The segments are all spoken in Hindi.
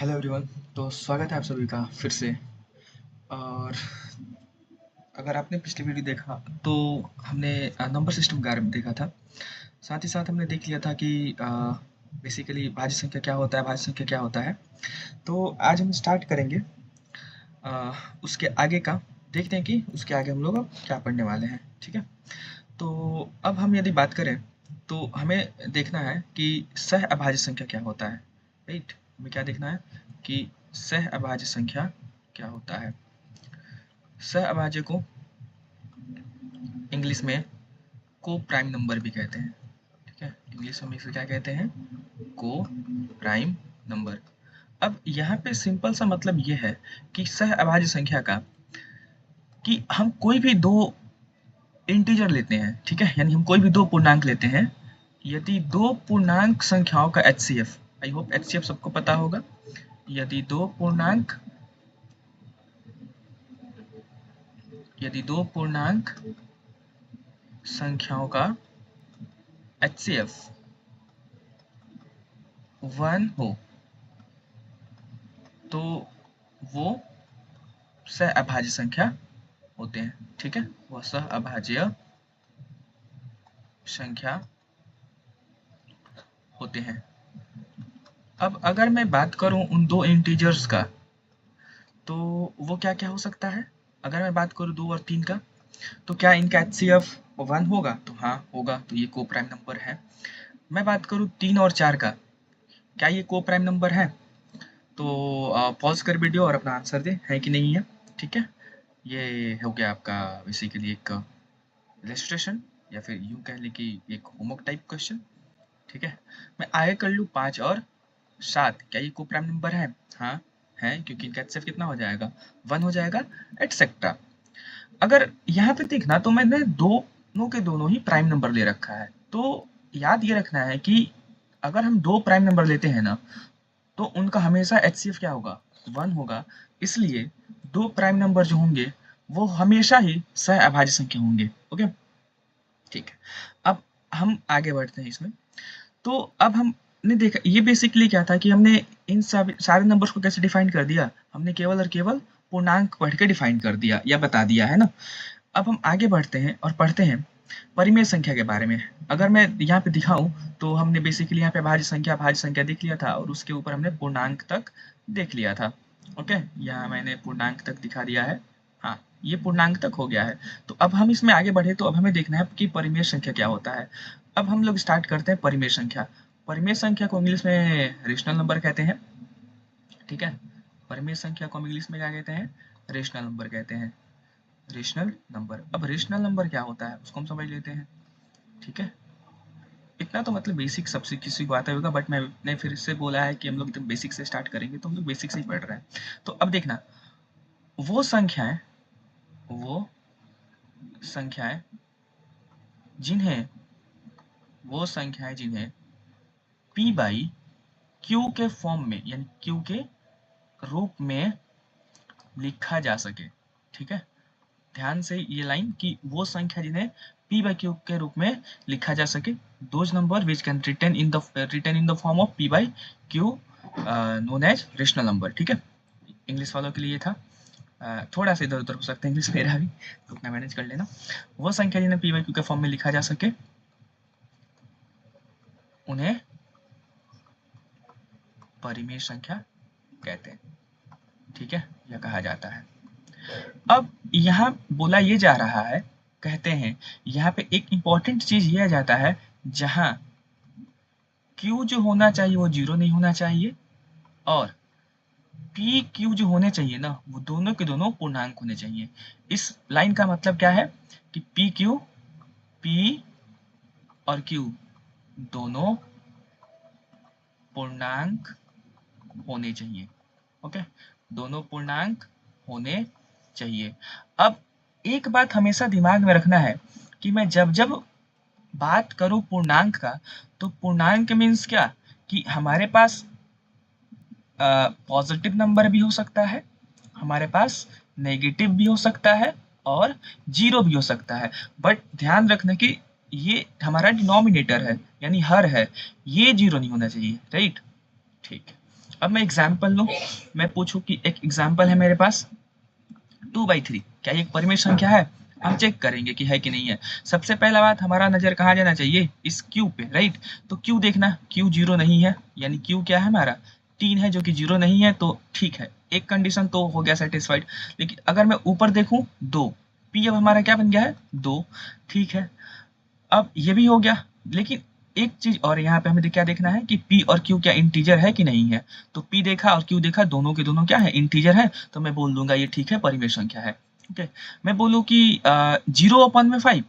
Hello everyone. तो स्वागत है आप सभी का फिर से। और अगर आपने पिछली वीडियो देखा तो हमने नंबर सिस्टम के बारे में देखा था। साथ ही साथ हमने देख लिया था कि बेसिकली भाज्य संख्या क्या होता है, भाज्य संख्या क्या होता है। तो आज हम स्टार्ट करेंगे उसके आगे का। देखते हैं कि उसके आगे हम लोग क्या पढ़ने वाले हैं। ठीक है, तो अब हम यदि बात करें तो हमें देखना है कि सह अभाज्य संख्या क्या होता है। राइट, हमें क्या देखना है कि सह अभाज्य संख्या क्या होता है। सह अभाज्य को इंग्लिश में को प्राइम नंबर भी कहते हैं। ठीक है, इंग्लिश में इसे क्या कहते हैं, को प्राइम नंबर। अब यहाँ पे सिंपल सा मतलब ये है कि सह अभाज्य संख्या का कि हम कोई भी दो इंटीजर लेते हैं। ठीक है, यानी हम कोई भी दो पूर्णांक लेते हैं। यदि दो पूर्णांक संख्याओं का एचसीएफ, आई होप एचसीएफ सबको पता होगा। यदि दो पूर्णांक संख्याओं का एचसीएफ 1 हो तो वो सह अभाज्य संख्या होते हैं। ठीक है, वह सह अभाज्य संख्या होते हैं। अब अगर मैं बात करूं उन दो इंटीजर्स का तो वो क्या क्या हो सकता है। अगर मैं बात करूं 2 और 3 का तो क्या इनका एचसीएफ 1 होगा? तो हाँ होगा, तो ये को प्राइम नंबर है। मैं बात करूं 3 और 4 का, क्या ये को प्राइम नंबर है? तो पॉज कर वीडियो और अपना आंसर दे, है कि नहीं है। ठीक है, ये हो गया आपका बेसिकली एक इलस्ट्रेशन, या फिर यूं कह लें कि एक होमवर्क टाइप क्वेश्चन। ठीक है, मैं आगे कर लूँ 5 और 7, क्या ये को प्राइम नंबर है? हाँ है, क्योंकि इनका एचसीएफ कितना हो जाएगा? 1 हो जाएगा, एटसेट्रा। अगर यहाँ पे देखना तो मैंने दोनों के दोनों ही प्राइम नंबर ले रखा है। तो याद ये रखना है कि अगर हम दो प्राइम नंबर लेते हैं ना तो उनका हमेशा एचसीएफ क्या होगा? 1 होगा। इसलिए दो प्राइम नंबर जो होंगे वो हमेशा ही सह अभाज्य संख्या होंगे। ओके, ठीक है। अब हम आगे बढ़ते हैं इसमें। तो अब हमने देखा ये बेसिकली क्या था कि हमने इन सब सारे नंबर्स को कैसे डिफाइन कर दिया। हमने केवल और केवल पूर्णांक पढ़ के डिफाइन कर दिया या बता दिया है ना। अब हम आगे बढ़ते हैं और पढ़ते हैं परिमेय संख्या के बारे में। अगर मैं यहाँ पे दिखाऊं तो हमने बेसिकली यहाँ पे भाज्य संख्या देख लिया था और उसके ऊपर हमने पूर्णांक तक देख लिया था। ओके, यहाँ मैंने पूर्णांक तक दिखा दिया है। हाँ, ये पूर्णांक तक हो गया है। तो अब हम इसमें आगे बढ़े तो अब हमें देखना है कि परिमेय संख्या क्या होता है। अब हम लोग स्टार्ट करते हैं परिमेय संख्या। परिमेय संख्या को इंग्लिश में रेशनल नंबर कहते हैं। ठीक है, परिमेय संख्या को हम इंग्लिश में क्या कहते हैं? रेशनल नंबर कहते हैं। Rational number. अब रेशनल नंबर क्या होता है उसको हम समझ लेते हैं। ठीक है, इतना तो मतलब बेसिक सबसे किसी को आता होगा, बट मैंने फिर से बोला है कि हम लोग एकदम बेसिक से स्टार्ट करेंगे तो हम लोग बेसिक से ही पढ़ रहे हैं। तो अब देखना, वो संख्याएं वो संख्याएं जिन्हें वो संख्याएं जिन्हें p बाई क्यू के फॉर्म में यानी क्यू के रूप में लिखा जा सके। ठीक है, ध्यान से ये लाइन कि वो संख्या जिन्हें p by q के रूप में लिखा जा सके, those number which can written in the form of p by q known as rational number. ठीक है, इंग्लिश वालों के लिए था। थोड़ा सा इधर उधर हो सकता है इंग्लिश मेरा भी, तो उतना मैनेज कर लेना। वो संख्या जिन्हें p by q के फॉर्म में लिखा जा सके उन्हें परिमेय संख्या कहते हैं। ठीक है, यह कहा जाता है। अब यहाँ बोला ये जा रहा है, कहते हैं यहाँ पे एक इंपॉर्टेंट चीज यह जाता है जहां Q जो होना चाहिए वो 0 नहीं होना चाहिए और P Q जो होने चाहिए ना वो दोनों के दोनों पूर्णांक होने चाहिए। इस लाइन का मतलब क्या है कि P और Q दोनों पूर्णांक होने चाहिए। ओके, दोनों पूर्णांक होने चाहिए। अब एक बात हमेशा दिमाग में रखना है कि मैं जब जब बात करूं पूर्णांक का तो पूर्णांक मीन्स क्या कि हमारे पास पॉजिटिव नंबर भी हो सकता है, हमारे पास नेगेटिव भी हो सकता है और जीरो भी हो सकता है। बट ध्यान रखना कि ये हमारा डिनोमिनेटर है यानी हर है, ये जीरो नहीं होना चाहिए। राइट, ठीक है। अब मैं एग्जाम्पल लूँ, मैं पूछूं कि एक एग्जाम्पल है मेरे पास 2/3, क्या ये एक परिमेय संख्या है? हम चेक करेंगे कि है कि नहीं है। सबसे पहला बात, हमारा नजर कहाँ जाना चाहिए? इस क्यू पे, राइट। तो क्यू देखना, क्यू 0 नहीं है, यानी क्यू क्या है हमारा 3 है, जो कि 0 नहीं है, तो ठीक है, एक कंडीशन तो हो गया सेटिस्फाइड। लेकिन अगर मैं ऊपर देखूं 2, पी अब हमारा क्या बन गया है 2, ठीक है, अब ये भी हो गया। लेकिन एक चीज और यहाँ पे हमें क्या देखना है कि P और Q क्या इंटीजर है कि नहीं है। तो P देखा और Q देखा, दोनों के दोनों क्या है इंटीजर है, तो मैं बोल दूंगा ये ठीक है, परिमेय संख्या है। ओके, मैं बोलूँ कि 0/5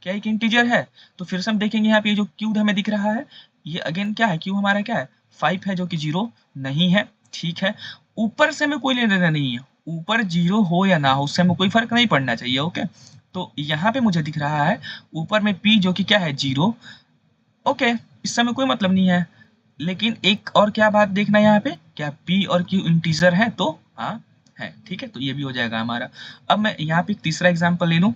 क्या एक इंटीजर है, तो फिर से हम देखेंगे यहाँ पे जो Q हमें दिख रहा है, ये अगेन क्या है, Q हमारा क्या है 5 है, जो कि 0 नहीं है, ठीक है। ऊपर से हमें कोई लेना देना नहीं है, ऊपर 0 हो या ना हो उससे हमें कोई फर्क नहीं पड़ना चाहिए। ओके, तो यहाँ पे मुझे दिख रहा है ऊपर में P जो कि क्या है 0, ओके, इससे हमें कोई मतलब नहीं है। लेकिन एक और क्या बात देखना है यहाँ पे, क्या P और Q इंटीजर है? तो हाँ है, ठीक है, तो ये भी हो जाएगा हमारा। अब मैं यहाँ पे एक तीसरा एग्जाम्पल ले लूँ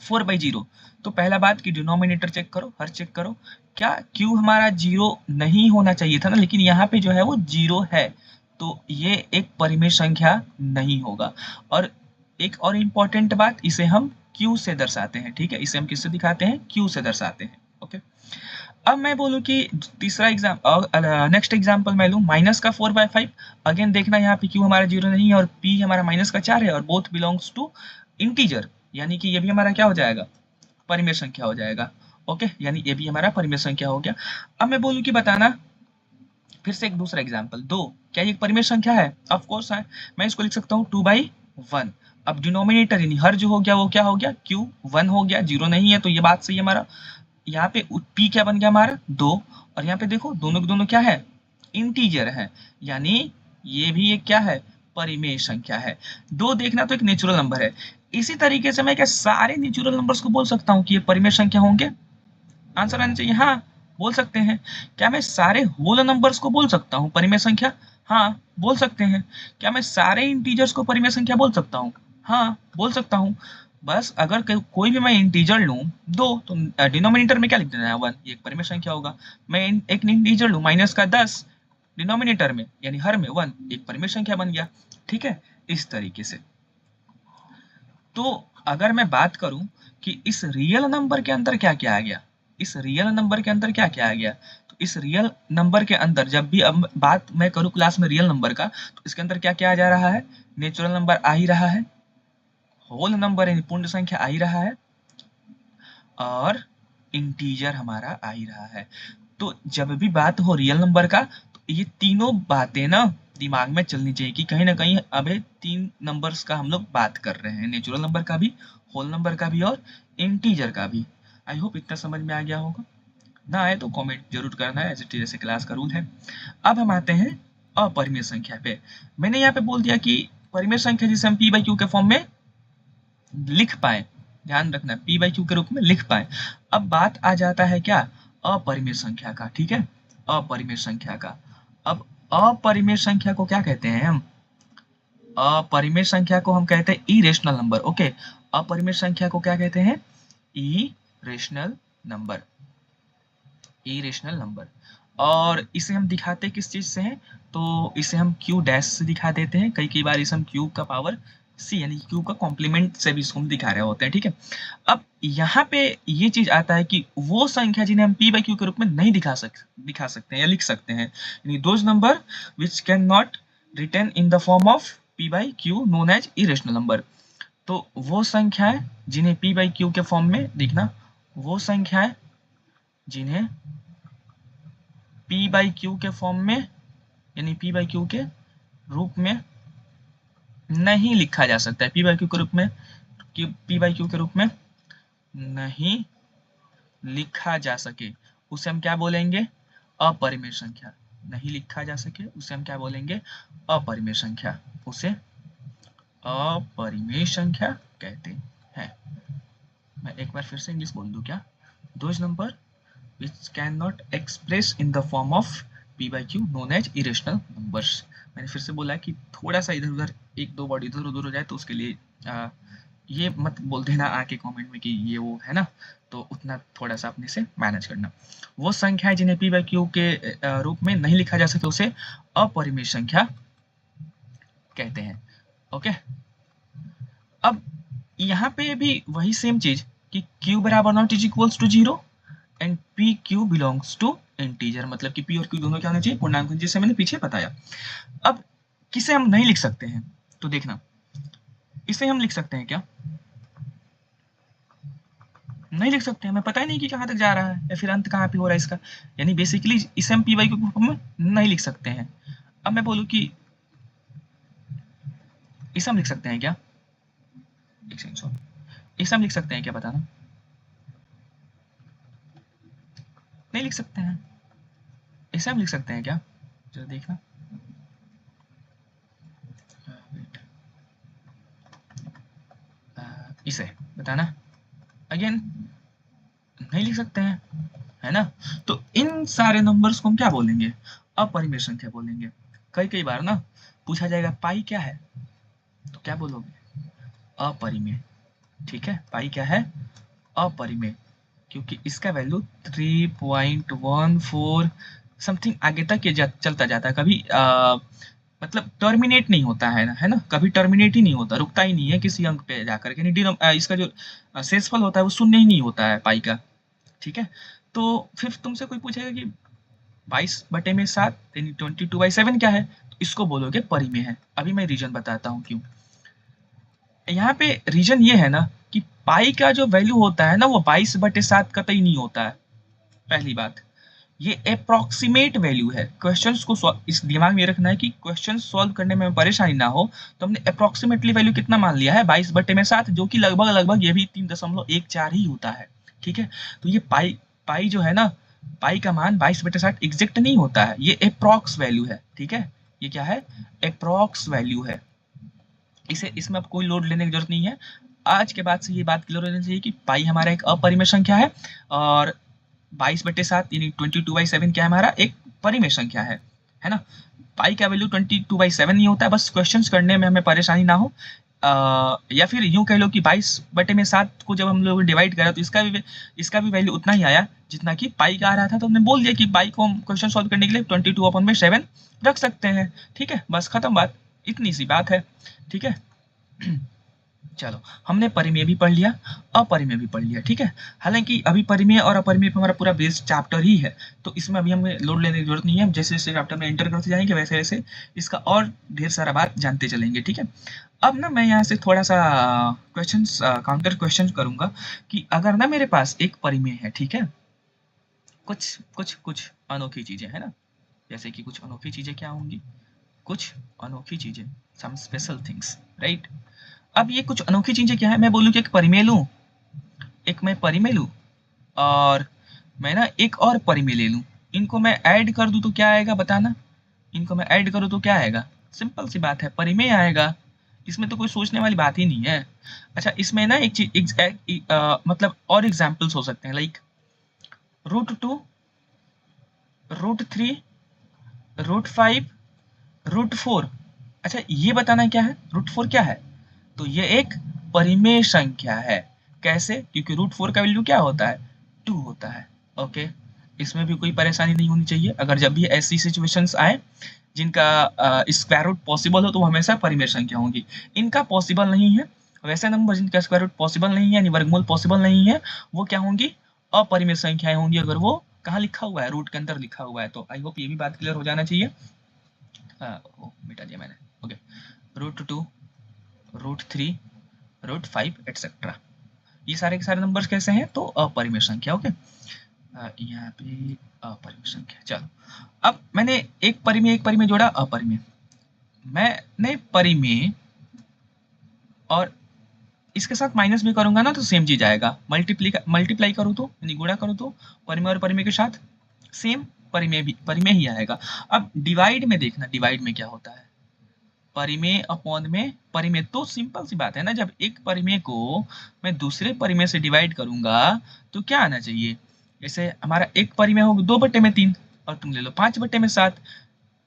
4/0। तो पहला बात कि डिनोमिनेटर चेक करो, हर चेक करो, क्या Q हमारा 0 नहीं होना चाहिए था ना, लेकिन यहाँ पे जो है वो 0 है, तो ये एक परिमेय संख्या नहीं होगा। और एक और इम्पॉर्टेंट बात, इसे हम Q से दर्शाते हैं, ठीक है, इसे हम किससे दिखाते हैं? Q से दर्शाते हैं। ओके, अब मैं बोलूँ कि तीसरा नेक्स्ट एग्जाम्पल मैं लूँ माइनस का 4/5। अगेन देखना यहाँ पे Q हमारा 0 नहीं है और P हमारा माइनस का 4 है और बोथ बिलोंग्स टू इंटीजर, यानी कि ये भी हमारा क्या हो जाएगा? परिमेय संख्या हो जाएगा। ओके, यानी ये भी हमारा परिमेय संख्या हो गया। अब मैं बोलूँ कि बताना, फिर से एक दूसरा एग्जाम्पल 2, क्या ये एक परिमेय संख्या है? ऑफ कोर्स है, मैं इसको लिख सकता हूँ 2/1। अब डिनोमिनेटर यानी हर जो हो गया वो क्या हो गया? Q 1 हो गया, 0 नहीं है, तो ये बात सही है हमारा। यहाँ पे P क्या बन गया हमारा 2, और यहाँ पे देखो दोनों के दोनों क्या है? इंटीजर है, यानी ये भी एक क्या है? परिमेय संख्या है। 2 देखना तो एक नेचुरल नंबर है। इसी तरीके से मैं क्या सारे नेचुरल नंबर्स को बोल सकता हूँ कि ये परिमेय संख्या होंगे? आंसर आना चाहिए हाँ, बोल सकते हैं। क्या मैं सारे होल नंबर्स को बोल सकता हूँ परिमेय संख्या? हाँ, बोल सकते हैं। क्या मैं सारे इंटीजर्स को परिमेय संख्या बोल सकता हूँ? हाँ, बोल सकता हूँ। बस अगर कोई भी मैं इंटीजर लूँ 2, तो डिनोमिनेटर में क्या लिख देना है 1, ये एक परिमेय संख्या होगा। मैं एक इंटीजर लूँ माइनस का 10, डिनोमिनेटर में यानी हर में 1, एक परिमेय संख्या बन गया, ठीक है, इस तरीके से। तो अगर मैं बात करूं कि इस रियल नंबर के अंदर क्या क्या आ गया, इस रियल नंबर के अंदर क्या क्या आ गया, तो इस रियल नंबर के अंदर जब भी अब बात मैं करूं क्लास में रियल नंबर का, तो इसके अंदर क्या क्या आ जा रहा है? नेचुरल नंबर आ ही रहा है, होल नंबर यानी पूर्ण संख्या आ ही रहा है, और इंटीजर हमारा आ ही रहा है। तो जब भी बात हो रियल नंबर का, तो ये तीनों बातें ना दिमाग में चलनी चाहिए कि कहीं ना कहीं अबे 3 नंबर्स का हम लोग बात कर रहे हैं, नेचुरल नंबर का भी, होल नंबर का भी और इंटीजर का भी। आई होप इतना समझ में आ गया होगा। ना आए तो कमेंट जरूर करना है, जैसे क्लास का रूल है। अब हम आते हैं अपरिमेय संख्या पे। मैंने यहाँ पे बोल दिया कि परिमेय संख्या जिसे हम P/Q के फॉर्म में लिख पाए, ध्यान रखना P/Q के रूप में लिख पाए। अब बात आ जाता है क्या? अपरिमेय संख्या का, ठीक है, अपरिमेय संख्या का। अब अपरिमेय संख्या को क्या कहते हैं हम? अपरिमेय संख्या को हम कहते हैं इरेशनल नंबर। ओके, अपरिमेय संख्या को क्या कहते हैं? Irrational number, irrational number. और इसे हम दिखाते किस चीज से हैं? तो इसे हम Q डैश से दिखा देते हैं, कई बार इसे हम Q का पावर C यानी Q का कॉम्प्लीमेंट से भी इसको हम दिखा रहे होते हैं, ठीक है। अब यहाँ पे ये चीज आता है कि वो संख्या जिन्हें हम P/Q के रूप में नहीं दिखा सकते हैं या लिख सकते हैं, यानी those number which can not written in the form of P/Q known as irrational number. तो वो संख्याएं जिन्हें P/Q के फॉर्म में लिखना, वो संख्याएं जिन्हें P/Q के फॉर्म में यानी P/Q के रूप में नहीं लिखा जा सकता है, P/Q के रूप में, P/Q के रूप में नहीं लिखा जा सके, उसे हम क्या बोलेंगे? अपरिमेय संख्या। नहीं लिखा जा सके उसे हम क्या बोलेंगे? अपरिमेय संख्या, उसे अपरिमेय संख्या कहते हैं। मैं एक बार फिर से इंग्लिश बोल दूं क्या? Those number which cannot express in the form of P/Q known as irrational numbers। मैंने फिर से बोला कि थोड़ा सा इधर उधर एक दो वर्ड इधर उधर हो जाए तो उसके लिए ये मत बोल देना आके कमेंट में कि ये वो है ना, तो उतना थोड़ा सा अपने से मैनेज करना। वो संख्या है जिन्हें पी बाई क्यू के रूप में नहीं लिखा जा सकता उसे अपरिमेय संख्या कहते हैं। ओके, अब यहाँ पे भी वही सेम चीज कि q बराबर not is equals to 0 and p q belongs to integer, मतलब कि p और q दोनों क्या होना चाहिए, पूर्णांक, जिसे मैंने पीछे बताया। अब किसे हम नहीं लिख सकते हैं, तो देखना इसे हम लिख सकते हैं क्या, नहीं लिख सकते, हमें पता ही नहीं कि कहाँ तक जा रहा है या फिर अंत कहाँ पे हो रहा है इसका, यानी बेसिकली इसे हम पी वाई के रूप में नहीं लिख सकते हैं। अब मैं बोलूँ कि इसे हम लिख सकते हैं क्या, एक सेकंड सॉरी, इसे हम लिख सकते हैं क्या, बताना, नहीं लिख सकते हैं। इसे हम लिख सकते हैं क्या, जरा देखना, इसे बताना, अगेन नहीं लिख सकते हैं, है ना। तो इन सारे नंबर्स को हम क्या बोलेंगे, अपरिमेय संख्या बोलेंगे। कई कई बार ना पूछा जाएगा पाई क्या है, तो क्या बोलोगे, अपरिमेय। ठीक है, पाई क्या है, अपरिमेय, क्योंकि इसका वैल्यू 3.14 समथिंग आगे तक ये चलता जाता है, कभी मतलब टर्मिनेट नहीं होता है ना, कभी टर्मिनेट ही नहीं होता, रुकता ही नहीं है किसी अंक पे जाकर के, इसका जो शेषफल होता है वो शून्य ही नहीं होता है पाई का। ठीक है, तो फिर तुमसे कोई पूछेगा कि 22/7 यानी 22/7 क्या है, तो इसको बोलोगे परिमेय है। अभी मैं रीजन बताता हूँ क्यों। यहाँ पे रीजन ये है ना कि पाई का जो वैल्यू होता है ना वो 22/7 कतई नहीं होता है, पहली बात। ये अप्रोक्सीमेट वैल्यू है, क्वेश्चंस को इस दिमाग में रखना है कि क्वेश्चन सॉल्व करने में परेशानी ना हो, तो हमने अप्रोक्सीमेटली वैल्यू कितना मान लिया है, 22/7, जो कि लगभग लगभग ये भी 3.14 ही होता है। ठीक है, तो ये पाई पाई जो है ना, पाई का मान 22/7 एग्जैक्ट नहीं होता है, ये अप्रोक्स वैल्यू है। ठीक है, ये क्या है, अप्रोक्स वैल्यू है, इसे इसमें अब कोई लोड लेने की जरूरत नहीं है। आज के बाद से ये बात क्लियर होनी चाहिए कि पाई हमारा एक अपरिमेय संख्या है और 22/7 यानी 22/7 क्या है, हमारा एक परिमेय संख्या है ना। पाई का वैल्यू 22/7 नहीं होता है, बस क्वेश्चंस करने में हमें परेशानी ना हो। या फिर यूं कह लो कि 22/7 को जब हम लोग डिवाइड करा तो इसका भी वैल्यू उतना ही आया जितना कि पाई का आ रहा था, तो हमने बोल दिया कि पाई को हम क्वेश्चन सॉल्व करने के लिए 22/7 रख सकते हैं। ठीक है, बस खत्म बात, इतनी सी बात है। ठीक है, चलो हमने परिमेय भी पढ़ लिया, अपरिमेय भी पढ़ लिया। ठीक है, हालांकि अभी परिमेय और अपरिमेय पे हमारा पूरा बेस चैप्टर ही है, तो इसमें अभी हमें लोड लेने की जरूरत नहीं है। जैसे जैसे चैप्टर में एंटर करते जाएंगे वैसे वैसे इसका और ढेर सारा बात जानते चलेंगे। ठीक है, अब ना मैं यहाँ से थोड़ा सा क्वेश्चंस काउंटर क्वेश्चन करूंगा कि अगर ना मेरे पास एक परिमेय है, ठीक है, कुछ कुछ कुछ अनोखी चीजें है ना, जैसे कि कुछ अनोखी चीजें क्या होंगी, कुछ अनोखी चीजें, सम स्पेशल थिंग्स, राइट। अब ये कुछ अनोखी चीजें क्या है, मैं बोलूँ कि एक परिमेय लूँ, एक मैं परिमेय लूँ और मैं ना एक और परिमेय ले लूँ, इनको मैं ऐड कर दूँ तो क्या आएगा बताना, इनको मैं ऐड करूँ तो क्या आएगा, सिंपल सी बात है, परिमेय आएगा, इसमें तो कोई सोचने वाली बात ही नहीं है। अच्छा, इसमें ना एक चीज मतलब और एग्जाम्पल्स हो सकते हैं, लाइक √2, √3, √5, √4। अच्छा, ये बताना क्या है, √4 क्या है, तो ये एक परिमेय संख्या है। कैसे, क्योंकि √4 का वैल्यू क्या होता है, 2 होता है। ओके, इसमें भी कोई परेशानी नहीं होनी चाहिए। अगर जब भी ऐसी सिचुएशंस आए जिनका स्क्वायर रूट पॉसिबल हो तो वो हमेशा परिमेय संख्या होंगी। इनका पॉसिबल नहीं है, वैसे नंबर जिनका स्क्वायर रूट पॉसिबल नहीं है यानी वर्गमूल पॉसिबल नहीं है, वो क्या होंगी, अपरिमेय संख्याएं होंगी, अगर वो कहाँ लिखा हुआ है, रूट के अंदर लिखा हुआ है। तो आई होप ये भी बात क्लियर हो जाना चाहिए। मिटा दिया मैंने। ओके, √2, √3, √5 एटसेट्रा, ये सारे के सारे नंबर्स कैसे हैं, तो अपरिमेय संख्या। ओके, यहाँ पे अपरिमेय संख्या। चलो, अब मैंने एक परिमेय जोड़ा अपरिमेय, मैंने परिमेय और इसके साथ माइनस भी करूंगा ना तो सेम चीज आएगा, मल्टीप्लाई करूँ तो यानी गुणा करूँ तो परिमेय और परिमेय के साथ सेम परिमेय ही आएगा। अब डिवाइड में देखना, डिवाइड में क्या होता है, परिमेय अपॉन में परिमेय, तो सिंपल सी बात है ना, जब एक परिमेय को मैं दूसरे परिमेय से डिवाइड करूंगा तो क्या आना चाहिए, जैसे हमारा एक परिमेय हो 2/3 और तुम ले लो 5/7,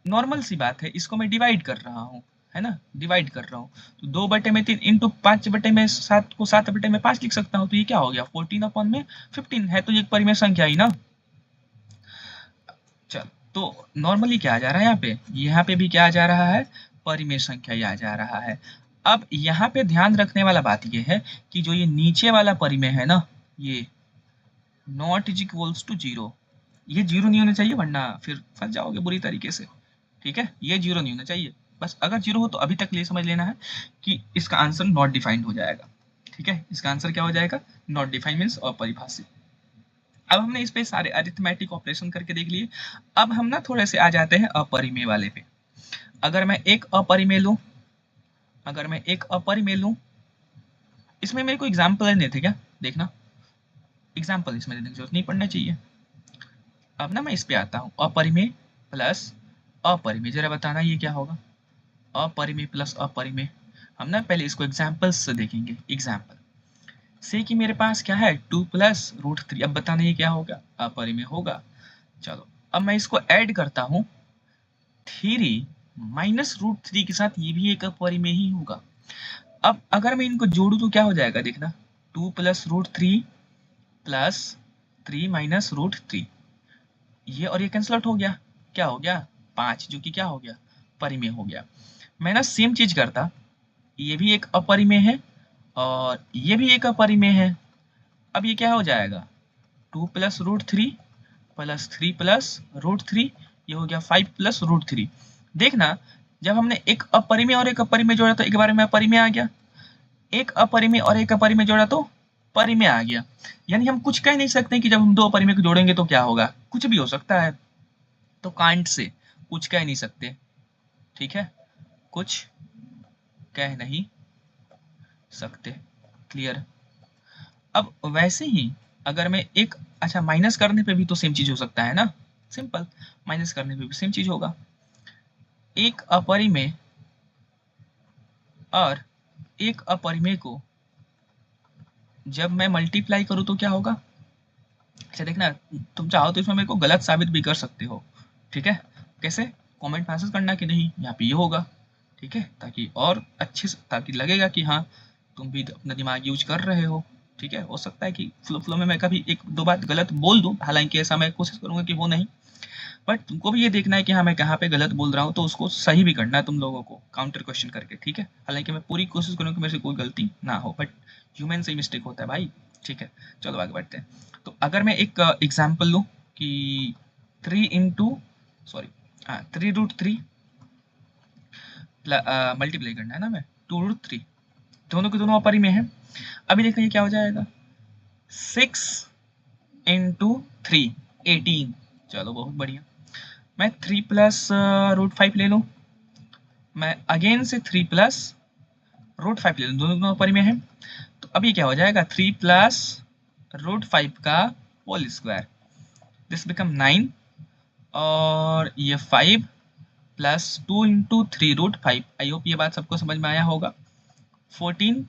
नॉर्मल सी बात है, इसको मैं डिवाइड कर रहा हूँ है ना, डिवाइड कर रहा हूँ, तो 2/3 इंटू 5/7 को 7/5 लिख सकता हूँ, तो ये क्या हो गया 14/15 है, तो ये एक परिमेय संख्या ही ना। चल, तो नॉर्मली क्या आ जा रहा है यहाँ पे भी क्या आ जा रहा है, परिमेय संख्या ही आ जा रहा है। अब यहाँ पे ध्यान रखने वाला बात ये है कि जो ये नीचे वाला परिमेय है ना, ये नॉट इज इक्वल्स टू 0, ये 0 नहीं होना चाहिए, वरना फिर फंस जाओगे बुरी तरीके से। ठीक है, ये 0 नहीं होना चाहिए, बस अगर 0 हो तो अभी तक ये समझ लेना है कि इसका आंसर नॉट डिफाइंड हो जाएगा। ठीक है, इसका आंसर क्या हो जाएगा, नॉट डिफाइंड मीन्स अपरिभाषित। अब हमने इस पे सारे अरिथमेटिक ऑपरेशन करके देख लिए। अब हम ना थोड़े से आ जाते हैं अपरिमेय वाले पे। अगर मैं एक अपरिमेय लूं, इसमें मेरे को एग्जाम्पल लेने थे क्या, देखना एग्जाम्पल इसमें देने की जरूरत नहीं पड़ना चाहिए। अब ना मैं इस पे आता हूँ, अपरिमेय प्लस अपरिमेय, जरा बताना ये क्या होगा, अपरिमेय प्लस अपरिमेय। हम ना पहले इसको एग्जाम्पल से देखेंगे। एग्जाम्पल से कि मेरे पास क्या है 2+√3, अब बताना ये क्या होगा, अपरिमेय होगा। चलो, अब मैं इसको ऐड करता हूँ 3 -√3 के साथ, ये भी एक अपरिमेय ही होगा। अब अगर मैं इनको जोड़ू तो क्या हो जाएगा, देखना 2+√3 प्लस 3 -√3, ये और ये कैंसिल आउट हो गया, क्या हो गया 5, जो कि क्या हो गया, परिमेय हो गया। मैं ना सेम चीज करता, ये भी एक अपरिमेय है और ये भी एक अपरिमेय है। अब ये क्या हो जाएगा 2+√3 प्लस 3+√3, ये हो गया 5+√3। देखना, जब हमने एक अपरिमेय और एक अपरिमेय जोड़ा तो एक बार में अपरिमेय आ गया, एक अपरिमेय और एक अपरिमेय जोड़ा तो परिमेय आ गया। यानी हम कुछ कह नहीं सकते कि जब हम दो अपरिमेय को जोड़ेंगे तो क्या होगा, कुछ भी हो सकता है, तो कांट से कुछ कह नहीं सकते। ठीक है, कुछ कह नहीं सकते, क्लियर। अब वैसे ही अगर मैं एक, अच्छा माइनस करने पे भी तो सेम चीज हो सकता है ना, सिंपल, माइनस करने पे भी सेम चीज होगा। एक अपरिमेय और एक अपरिमेय को जब मैं मल्टीप्लाई करूं तो क्या होगा, अच्छा देखना, तुम चाहो तो इसमें मेरे को गलत साबित भी कर सकते हो। ठीक है, कैसे, कमेंट मैसेज करना कि नहीं यहाँ पे ये होगा। ठीक है, ताकि और अच्छे से, ताकि लगेगा कि हाँ तुम भी अपना दिमाग यूज कर रहे हो। ठीक है, हो सकता है कि फ्लो में मैं कभी एक दो बात गलत बोल दूं, हालांकि ऐसा मैं कोशिश करूंगा कि हो नहीं, बट तुमको भी ये देखना है कि हाँ मैं कहाँ पे गलत बोल रहा हूँ, तो उसको सही भी करना है तुम लोगों को, काउंटर क्वेश्चन करके। ठीक है, हालांकि मैं पूरी कोशिश करूँगा कि मेरे से कोई गलती ना हो, बट ह्यूमन से ही मिस्टेक होता है भाई। ठीक है, चलो आगे बढ़ते हैं। तो अगर मैं एक एग्जाम्पल लूँ कि 3 मल्टीप्लाई करना है ना, मैं 2√3, दोनों के दोनों अपरिमेय है। अभी देखते हैं क्या हो जाएगा, 6 × 3 18, चलो बहुत बढ़िया। मैं 3+√5 ले लूँ, मैं अगेन से 3+√5 ले लूँ, दोनों परिमेय है। तो अभी क्या हो जाएगा 3+√5 का होल स्क्वायर, दिस बिकम 9, और ये 5 + 2 × 3√5, आई होप ये बात सबको समझ में आया होगा। 14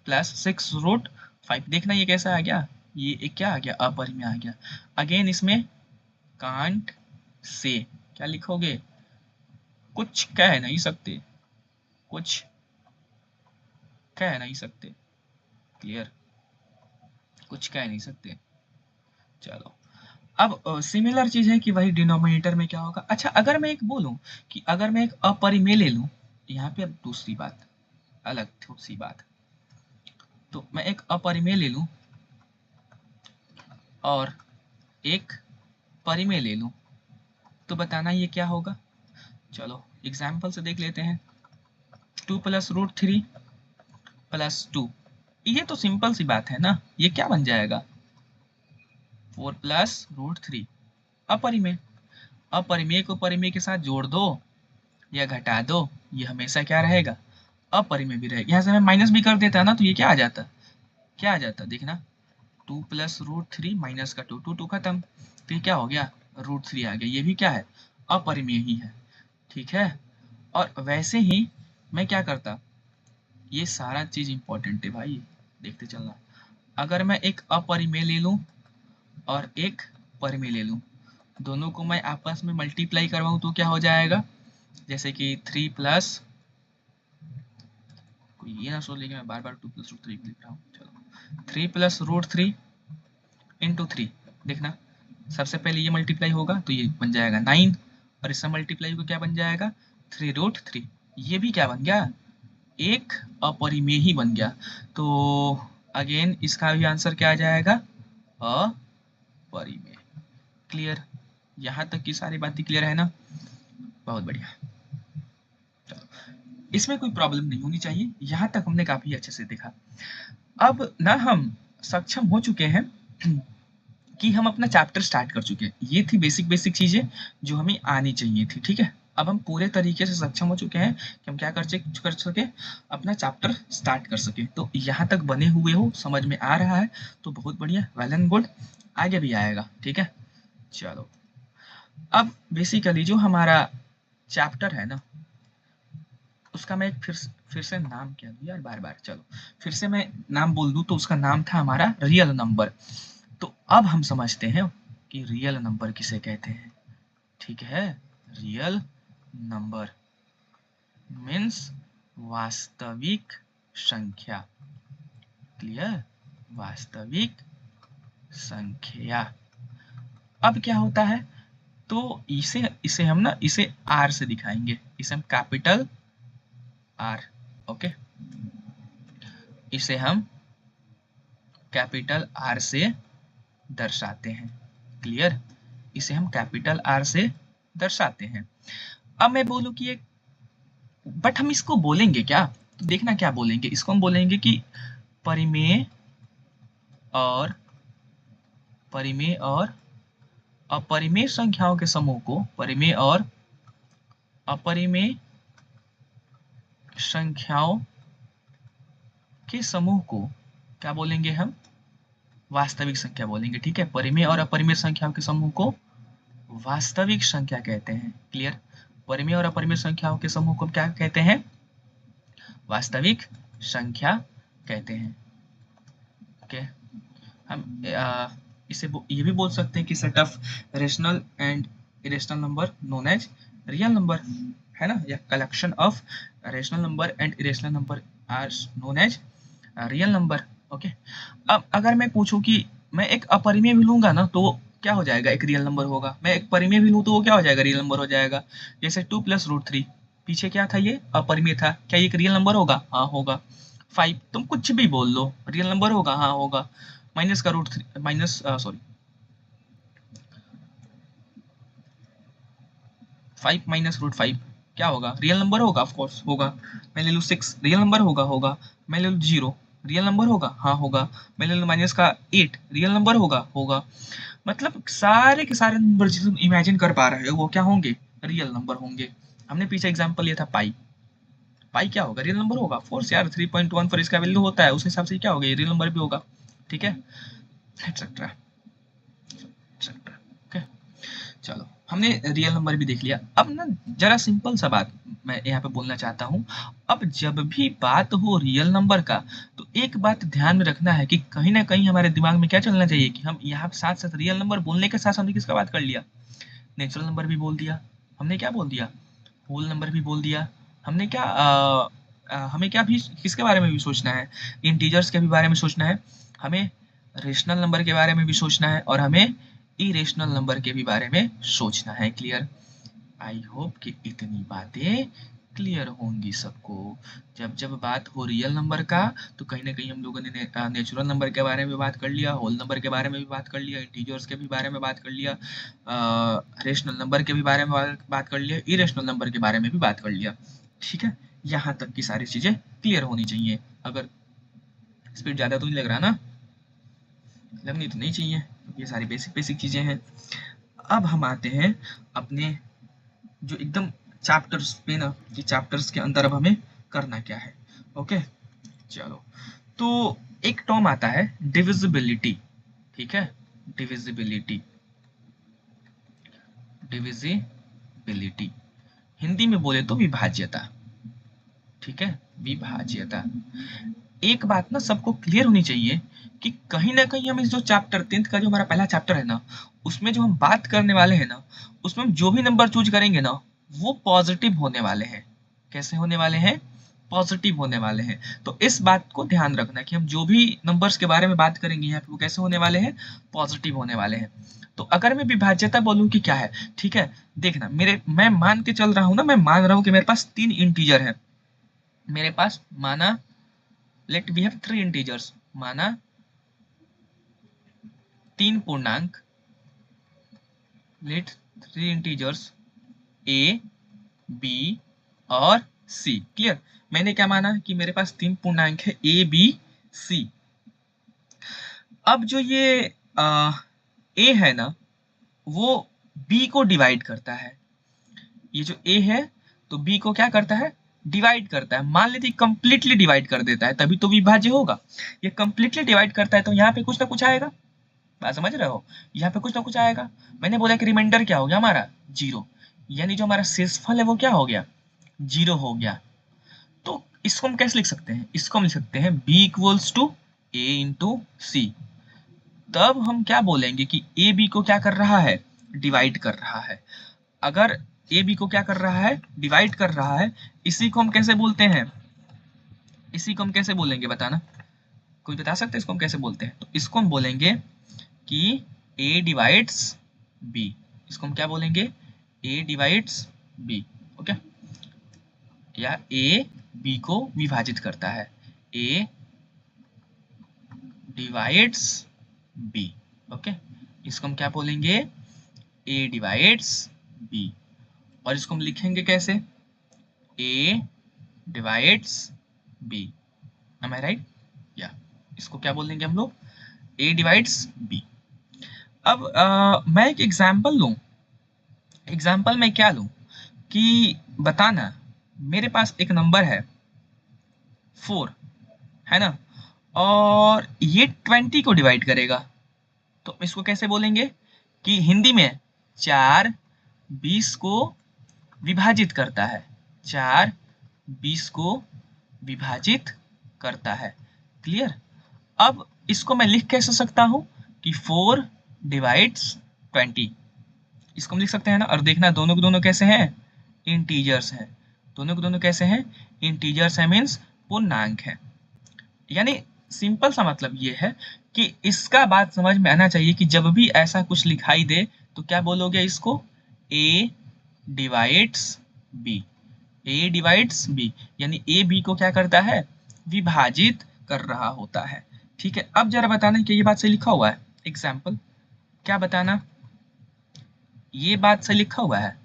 + 6√5, देखना ये कैसा आ गया, ये एक क्या आ गया, अपरिमेय आ गया। अगेन इसमें कांट से क्या लिखोगे, कुछ कह नहीं सकते, कुछ कह नहीं सकते, क्लियर, कुछ कह नहीं सकते। चलो, अब सिमिलर चीज है कि वही डिनोमिनेटर में क्या होगा। अच्छा, अगर मैं एक बोलूं कि अगर मैं एक अपरिमेय ले लूं, यहाँ पे अब दूसरी बात, अलग थोड़ी सी बात, तो मैं एक अपरिमेय ले लूं और एक परिमेय ले लूं, तो बताना ये क्या होगा। चलो एग्जाम्पल से देख लेते हैं, 2+√3 + 2, ये तो सिंपल सी बात है ना, ये क्या बन जाएगा 4+√3, अपरिमेय। अपरिमेय को परिमेय के साथ जोड़ दो या घटा दो, ये हमेशा क्या रहेगा, अपरिमेय भी रहेगा। यहाँ से मैं माइनस भी कर देता ना, तो ये क्या आ जाता, क्या आ जाता, देखना 2+√3 माइनस का 2, 2 खत्म, तो ये क्या हो गया √3 आ गया, ये भी क्या है, अपरिमेय ही है। ठीक है, और वैसे ही मैं क्या करता, ये सारा चीज इंपॉर्टेंट है भाई, देखते चलना। अगर मैं एक अपरिमेय ले लूं और एक परिमेय ले लूं, दोनों को मैं आपस में मल्टीप्लाई करवाऊं तो क्या हो जाएगा, जैसे कि 3 + कोई ये ना सोच ले कि मैं बार बार 2 + √3 लिख रहा हूँ। चलो 3 + √3 इंटू 3, देखना सबसे पहले ये मल्टीप्लाई होगा तो ये बन जाएगा 9, और इससे मल्टीप्लाई को क्या बन जाएगा 3√3। ये भी क्या बन गया, एक अपरिमेय ही बन गया। तो अगेन इसका भी आंसर क्या आ जाएगा, अपरिमेय। क्लियर, यहाँ तक की सारी बातें क्लियर है ना, बहुत बढ़िया। चलो इसमें कोई प्रॉब्लम नहीं होनी चाहिए, यहाँ तक हमने काफी अच्छे से देखा। अब ना हम सक्षम हो चुके हैं कि हम अपना चैप्टर स्टार्ट कर चुके हैं। ये थी बेसिक चीजें जो हमें आनी चाहिए थी, ठीक है। अब हम पूरे तरीके से सक्षम हो चुके हैं कि हम क्या कर सके, अपना चैप्टर स्टार्ट कर सके। तो यहाँ तक बने हुए हो, समझ में आ रहा है तो बहुत बढ़िया, वेल एंड गुड, आगे भी आएगा, ठीक है। चलो अब बेसिकली जो हमारा चैप्टर है ना, उसका मैं फिर से नाम क्या दूं यार, बार चलो फिर से मैं नाम बोल दूं तो उसका नाम था हमारा रियल नंबर। तो अब हम समझते हैं कि रियल नंबर किसे कहते हैं, ठीक है। रियल नंबर मीन्स वास्तविक संख्या, क्लियर, वास्तविक संख्या। अब क्या होता है, तो इसे हम ना इसे आर से दिखाएंगे, इसे हम कैपिटल आर, ओके, इसे हम कैपिटल आर से दर्शाते हैं, क्लियर, इसे हम कैपिटल आर से दर्शाते हैं। अब मैं बोलूं कि एक, बट हम इसको बोलेंगे क्या, तो देखना क्या बोलेंगे, इसको हम बोलेंगे कि परिमेय और अपरिमेय संख्याओं के समूह को, परिमेय और अपरिमेय संख्याओं के समूह को क्या बोलेंगे, हम वास्तविक संख्या बोलेंगे, ठीक है। परिमेय और अपरिमेय संख्याओं के समूह को वास्तविक संख्या कहते हैं, क्लियर। परिमेय और अपरिमेय संख्याओं के समूह को क्या कहते हैं, वास्तविक संख्या कहते हैं, ओके। हम इसे ये भी बोल सकते हैं कि set of rational and irrational number known as real number, है ना, या collection of rational number and irrational number are known as real number, okay. अब अगर मैं पूछूं कि मैं एक अपरिमेय भी लूंगा ना तो क्या हो जाएगा, एक रियल नंबर होगा। मैं एक परिमेय भी लूं तो वो क्या हो जाएगा, रियल नंबर हो जाएगा। जैसे 2 + √3, पीछे क्या था, ये अपरिमेय था, क्या ये एक रियल नंबर होगा, हाँ होगा। 5, तुम कुछ भी बोल लो, रियल नंबर होगा, हाँ होगा। माइनस का √3 माइनस सॉरी 5 माइनस √5 क्या होगा, रियल नंबर होगा, ऑफ कोर्स होगा। मैं ले लूँ 6, रियल नंबर होगा, होगा। मैं ले लूँ 0, रियल नंबर होगा, हाँ होगा। मैं ले लूँ माइनस का 8, रियल नंबर होगा, होगा। मतलब सारे के सारे नंबर जो तुम इमेजिन कर पा रहे हो वो क्या होंगे, रियल नंबर होंगे। हमने पीछे एग्जांपल लिया था पाई, पाई क्या होगा, रियल नंबर होगा, फोर्स यार 3.14 इसका वैल्यू होता है, उस हिसाब से क्या होगा, ये रियल नंबर भी होगा, ठीक है, एक्सेट्रा एक्सेट्रा, ओके। चलो हमने रियल नंबर भी देख लिया। अब ना जरा सिंपल सा बात मैं यहाँ पे बोलना चाहता हूँ। अब जब भी बात हो रियल नंबर का तो एक बात ध्यान में रखना है कि कहीं ना कहीं हमारे दिमाग में क्या चलना चाहिए कि हम यहाँ साथ साथ रियल नंबर बोलने के साथ हमने किसका बात कर लिया, नेचुरल नंबर भी बोल दिया, हमने क्या बोल दिया, होल नंबर भी बोल दिया, हमने क्या हमें क्या भी किसके बारे में भी सोचना है, इंटीजर्स के भी बारे में सोचना है, हमें रेशनल नंबर के बारे में भी सोचना है, और हमें इरेशनल नंबर के भी बारे में सोचना है, क्लियर। आई होप कि इतनी बातें क्लियर होंगी सबको। जब जब बात हो रियल नंबर का तो कहीं ना कहीं हम लोगों ने नेचुरल नंबर के बारे में बात कर लिया, होल नंबर के बारे में भी बात कर लिया, इंटीजर्स के भी बारे में बात कर लिया, रेशनल नंबर के भी बारे में बात कर लिया, इरेशनल नंबर के बारे में भी बात कर लिया, ठीक है। यहाँ तक की सारी चीजें क्लियर होनी चाहिए। अगर स्पीड ज्यादा तो नहीं लग रहा ना, लगनी तो नहीं चाहिए, ये सारी बेसिक चीजें हैं। अब हम आते हैं अपने जो एकदम चैप्टर्स पे ना, कि चैप्टर्स के अंदर अब हमें करना क्या है, ओके। चलो तो एक टर्म आता है डिविजिबिलिटी, ठीक है, डिविजिबिलिटी, डिविजिबिलिटी हिंदी में बोले तो विभाज्यता, ठीक है, विभाज्यता। एक बात ना सबको क्लियर होनी चाहिए कि कहीं ना कहीं हम इस जो चैप्टर 10th का जो हमारा पहला चैप्टर है ना, उसमें जो हम बात करने वाले हैं ना, उसमें हम जो भी नंबर चूज करेंगे ना वो पॉजिटिव होने वाले हैं। कैसे होने वाले हैं, पॉजिटिव होने वाले हैं। तो इस बात को ध्यान रखना कि हम जो भी नंबर्स के बारे में बात करेंगे यहाँ पे वो कैसे होने वाले हैं, पॉजिटिव होने वाले हैं। तो अगर मैं विभाज्यता बोलूं कि क्या है, ठीक है, देखना मैं मान के चल रहा हूं ना, मैं मान रहा हूं कि मेरे पास 3 इंटीजर है, मेरे पास माना लेट वी हैव 3 इंटीजर्स, माना 3 पूर्णांक, लेट 3 इंटीजर्स a b और c। क्लियर, मैंने क्या माना कि मेरे पास 3 पूर्णांक है a b c। अब जो ये a है ना वो b को डिवाइड करता है, ये जो a है तो b को क्या करता है, डिवाइड करता है। मान लेते कंप्लीटली डिवाइड कर देता है तभी तो विभाज्य होगा। ये कंप्लीटली डिवाइड करता है तो यहाँ पे कुछ ना कुछ आएगा, बात समझ रहे हो, यहाँ पे कुछ ना कुछ आएगा। मैंने बोला कि रिमाइंडर क्या हो गया हमारा, 0, यानी जो हमारा शेषफल है वो क्या हो गया, 0 हो गया। तो इसको हम कैसे लिख सकते हैं, इसको हम लिख सकते हैं b equals to a into c. तब हम क्या बोलेंगे कि ए बी को क्या कर रहा है, डिवाइड कर रहा है। अगर ए बी को क्या कर रहा है, डिवाइड कर रहा है, इसी को हम कैसे बोलते हैं, इसी को हम कैसे बोलेंगे बताना, कोई बता सकते हैं इसको हम कैसे बोलते हैं? तो इसको हम बोलेंगे कि a डिवाइड्स b, इसको हम क्या बोलेंगे, a डिवाइड्स b, ओके, या a b को विभाजित करता है, a डिवाइड्स b, ओके, इसको हम क्या बोलेंगे, a डिवाइड्स b। और इसको हम लिखेंगे कैसे, a divides b, am I right? या इसको क्या बोल देंगे हम लोग, a डिवाइड्स b। अब मैं एक एग्जाम्पल लूं, एग्जाम्पल में क्या लूं कि बताना मेरे पास एक नंबर है 4, है ना, और ये 20 को डिवाइड करेगा, तो इसको कैसे बोलेंगे कि हिंदी में 4 20 को विभाजित करता है, 4 20 को विभाजित करता है। क्लियर, अब इसको मैं लिख कैसे सकता हूं कि 4 डिवाइड्स 20, इसको हम लिख सकते हैं ना। और देखना दोनों के दोनों कैसे हैं, इंटीजर्स हैं, दोनों के दोनों कैसे हैं, इंटीजर्स है, मीन्स पूर्णांक है। यानी सिंपल सा मतलब ये है कि इसका बात समझ में आना चाहिए कि जब भी ऐसा कुछ लिखाई दे तो क्या बोलोगे इसको, a divides b, a divides b, यानी a b को क्या करता है, विभाजित कर रहा होता है। ठीक है, अब जरा बताना कि ये बात सही लिखा हुआ है, एग्जाम्पल क्या बताना, ये बात सही लिखा हुआ है,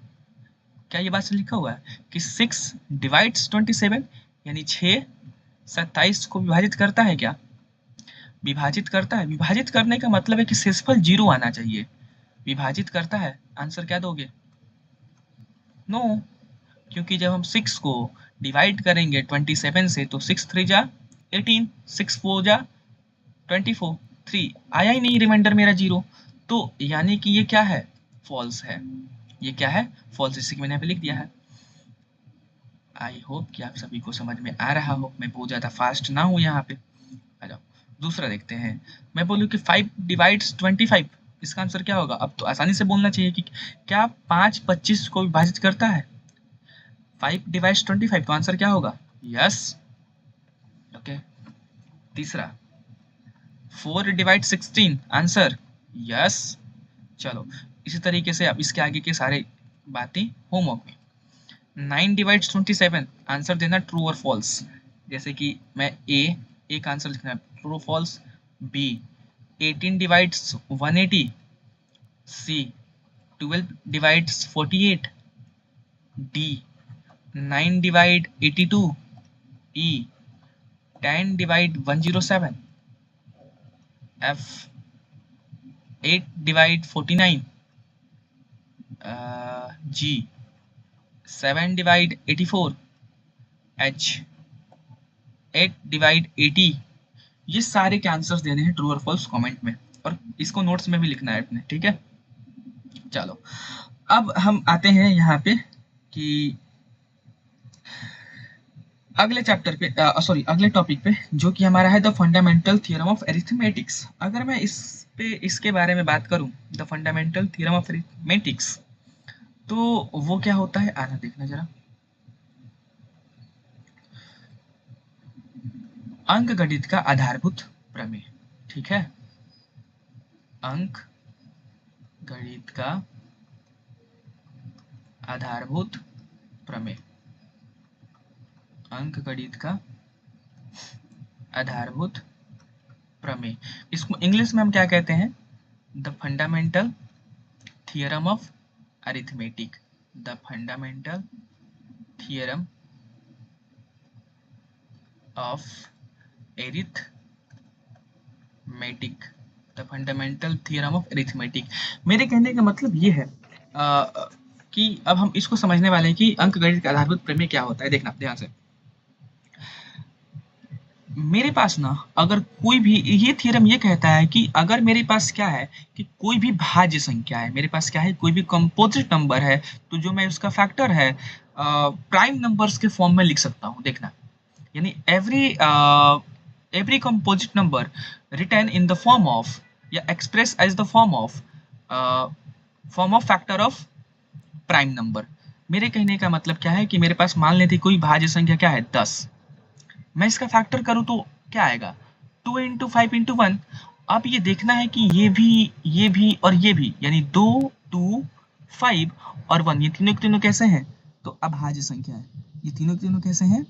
क्या ये बात सही लिखा हुआ है कि 6 डिवाइड्स 27, यानी 6 27 को विभाजित करता है, क्या विभाजित करता है। विभाजित करने का मतलब है कि शेषफल 0 आना चाहिए, विभाजित करता है, आंसर क्या दोगे, नो, क्योंकि जब हम 6 को डिवाइड करेंगे 27 से तो 6 3 जा 18, 6 4 जा 24, 3 आया ही नहीं, रिमाइंडर मेरा 0, तो यानी कि ये क्या है, फॉल्स है, ये क्या है, फॉल्स, इसी को मैंने यहाँ पे लिख दिया है। आई होप कि आप सभी को समझ में आ रहा हो, मैं बहुत ज़्यादा फास्ट ना हूँ यहाँ पे। आ जाओ दूसरा देखते हैं, मैं बोलूँ कि 5 डिवाइड्स 25, इसका आंसर क्या होगा। अब तो आसानी से बोलना चाहिए कि क्या 5 25 को विभाजित करता है, 5 डिवाइड्स 25, तो आंसर क्या होगा, यस, ओके। तीसरा 4 डिवाइड 16, आंसर यस। चलो इसी तरीके से अब इसके आगे के सारे बातें होमवर्क में, 9 डिवाइड्स 27, आंसर देना ट्रू और फॉल्स, जैसे कि मैं ए का आंसर लिखना है ट्रू फॉल्स, बी 18 डिवाइड्स 180, सी 12 डिवाइड्स 48, डी 9 डिवाइड 82, ई 10 डिवाइड 107, एफ 8 डिवाइड 49, जी 7 डिवाइड 84, एच 8 डिवाइड 80। ये सारे के आंसर्स देने हैं ट्रू और फॉल्स कमेंट में, और इसको नोट्स में भी लिखना है अपने, ठीक है। चलो अब हम आते हैं यहाँ पे कि अगले चैप्टर पे, सॉरी अगले टॉपिक पे, जो कि हमारा है the fundamental theorem of arithmetics. अगर मैं इसके बारे में बात करूं, the fundamental theorem of arithmetics, तो वो क्या होता है, आना देखना जरा। अंकगणित का आधारभूत प्रमेय, ठीक है, अंक गणित का आधारभूत प्रमेय, अंक गणित का आधारभूत प्रमेय। इसको इंग्लिश में हम क्या कहते हैं? The fundamental theorem of arithmetic, the fundamental theorem of arithmetic, the fundamental theorem of arithmetic. मेरे कहने का मतलब ये है कि अब हम इसको समझने वाले हैं कि अंकगणित का आधारभूत प्रमेय क्या होता है। देखना ध्यान से, मेरे पास ना अगर कोई भी, ये थ्योरम ये कहता है कि अगर मेरे पास क्या है कि कोई भी भाज्य संख्या है, मेरे पास क्या है, कोई भी कंपोजिट नंबर है, तो जो मैं उसका फैक्टर है प्राइम नंबर्स के फॉर्म में लिख सकता हूँ। देखना, यानी every composite number written in the form of या express as the form of factor of prime number. मेरे कहने का मतलब क्या है कि मेरे पास मान लेते कोई भाज्य संख्या क्या है 10, मैं इसका फैक्टर करूं तो क्या आएगा 2 इंटू 5 इंटू 1। अब ये देखना है कि ये भी और ये भी, यानी 2 2 5 और 1, ये तीनों के तीनों कैसे हैं? तो अभाज्य संख्या है। ये तीनों के तीनों कैसे हैं?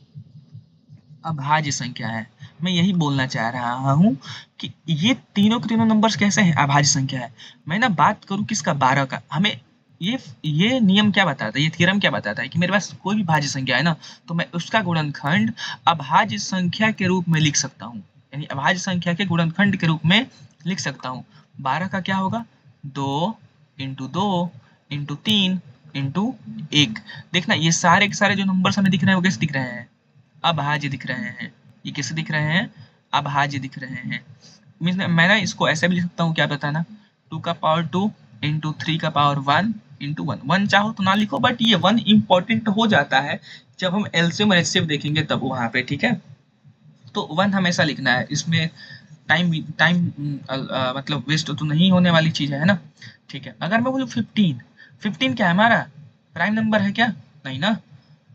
अभाज्य संख्या है। मैं यही बोलना चाह रहा हूं कि ये तीनों के तीनों नंबर्स कैसे हैं? अभाज्य संख्या है। मैं ना बात करूं किसका 12 का, हमें ये नियम क्या बताता है, ये थ्योरम क्या बताता है कि मेरे पास कोई भी भाज्य संख्या है ना, तो मैं उसका गुणनखंड अभाज्य संख्या के रूप में लिख सकता हूँ, यानी अभाज्य संख्या के गुणनखंड के रूप में लिख सकता हूँ। 12 का क्या होगा? 2 इंटू 2 इंटू 3 इंटू 1। देखना ये सारे के सारे जो नंबर्स हमें दिख रहे हैं वो कैसे दिख रहे हैं? अभाज्य दिख रहे हैं। ये कैसे दिख रहे हैं? अभाज्य दिख रहे हैं। मैं ना इसको ऐसे भी लिख सकता हूँ, क्या बताना, 2 का पावर 2 इंटू 3 का पावर 1 इंटू 1। 1 चाहो तो ना लिखो, बट ये 1 इंपॉर्टेंट हो जाता है जब हम एलसीएम और एचसीएफ देखेंगे तब वहां पे, ठीक है। तो 1 हमेशा लिखना है, इसमें टाइम टाइम मतलब वेस्ट तो नहीं होने वाली चीज है ना, ठीक है। अगर मैं बोलूँ 15, 15 क्या है हमारा प्राइम नंबर है क्या? नहीं ना,